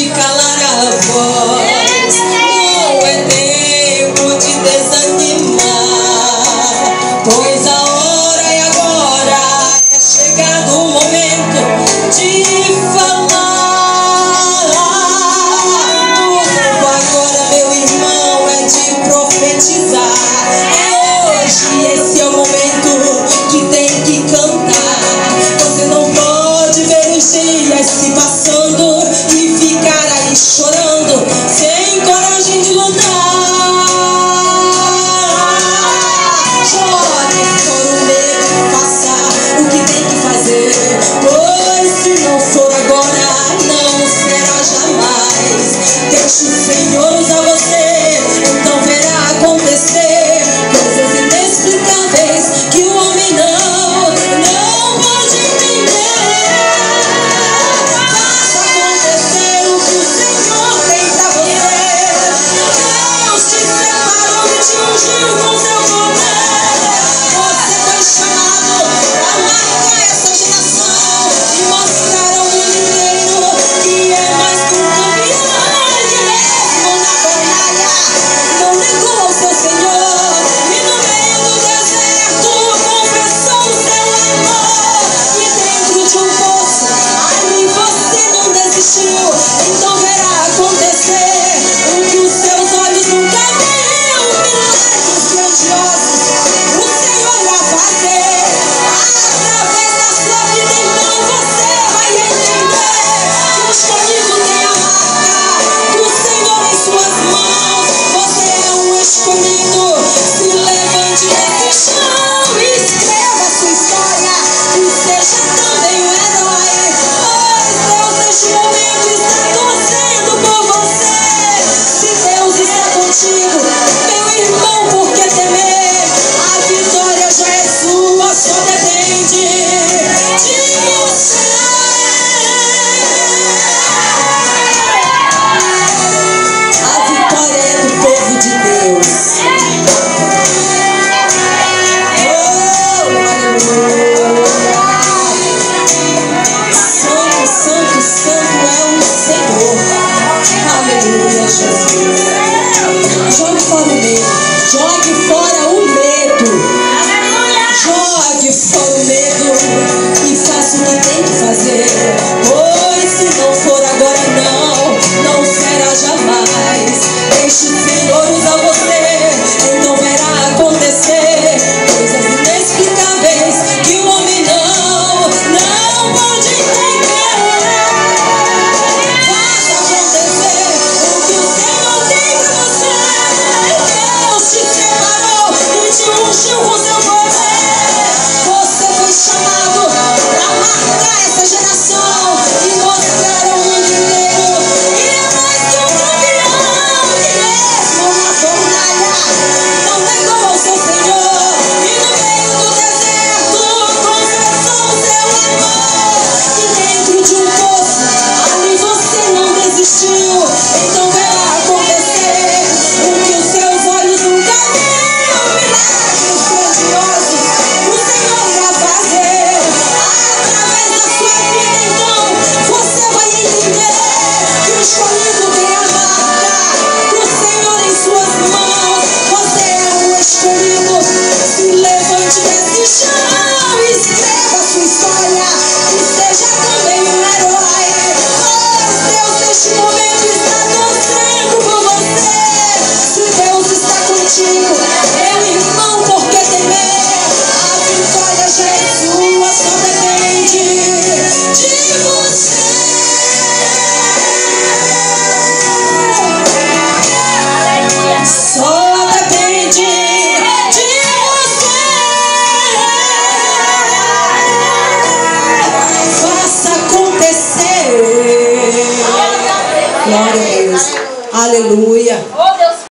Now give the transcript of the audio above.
de calar a voz, não é tempo de desanimar, pois a hora é agora, é chegado o momento de falar. O tempo agora, meu irmão, é de profetizar. É hoje, esse é o momento que tem que cantar. Você não pode ver os dias se passando e ficar aí chorando, sem coragem de lutar. Jogue fora o medo, faça o que tem que fazer, pois se não for agora, não será jamais. Deixe o Senhor usar você, então verá acontecer coisas inexplicáveis que o homem não pode entender. Faça acontecer o que o Senhor tem pra você. Deus te separou e te ungiu com seu poder. Você foi chamado pra marcar essa geração e mostrar ao mundo inteiro que é mais que um campeão. Ele mesmo na fornalha não negou ao seu Senhor, e no meio do deserto confessou o seu amor. E dentro de um poço, ali você não desistiu. Então verá acontecer o que os seus olhos nunca viram. Milagres grandiosos o Senhor irá fazer através da sua vida. Então você vai entender que o escolhido tem a marca do Senhor em suas mãos. Você é um escolhido. Se levante desse chão e escreva sua história e seja também um herói, pois Deus neste momento está torcendo por você. Se Deus está contigo, meu irmão, por que temer? A vitória já é sua, só depende de você. A vitória é do povo de Deus. Santo, santo, santo é o Senhor. Aleluia, Jesus. Jogue fora o medo. Jogue fora o medo. Jogue fora o medo e faça o que tem que fazer. Pois se não for agora, não será jamais. Deixe o Senhor usar você, então verá acontecer coisas inexplicáveis que o homem não pode entender. Faça acontecer o que o Senhor tem pra você. Deus te separou e te ungiu com seu poder. Você foi chamado pra marcar essa geração e mostrar ao mundo inteiro que é mais que um campeão. Que mesmo na fornalha não negou ao seu Senhor, e no meio do deserto confessou o seu amor. E dentro de um poço, ali você não desistiu. Então verá acontecer o que os seus olhos nunca viram. Milagres grandiosos o Senhor irá fazer através da sua vida. Então você vai entender que o escolhido tem a marca do Senhor em suas mãos. Você é um escolhido. Se levante desse chão e escreva sua história e seja também um herói, pois Deus neste momento está torcendo por você. Se Deus está contigo, meu irmão, por que temer? A vitória já é sua, só depende de você. Só depende de você. Faça acontecer. Glória a Deus. Aleluia.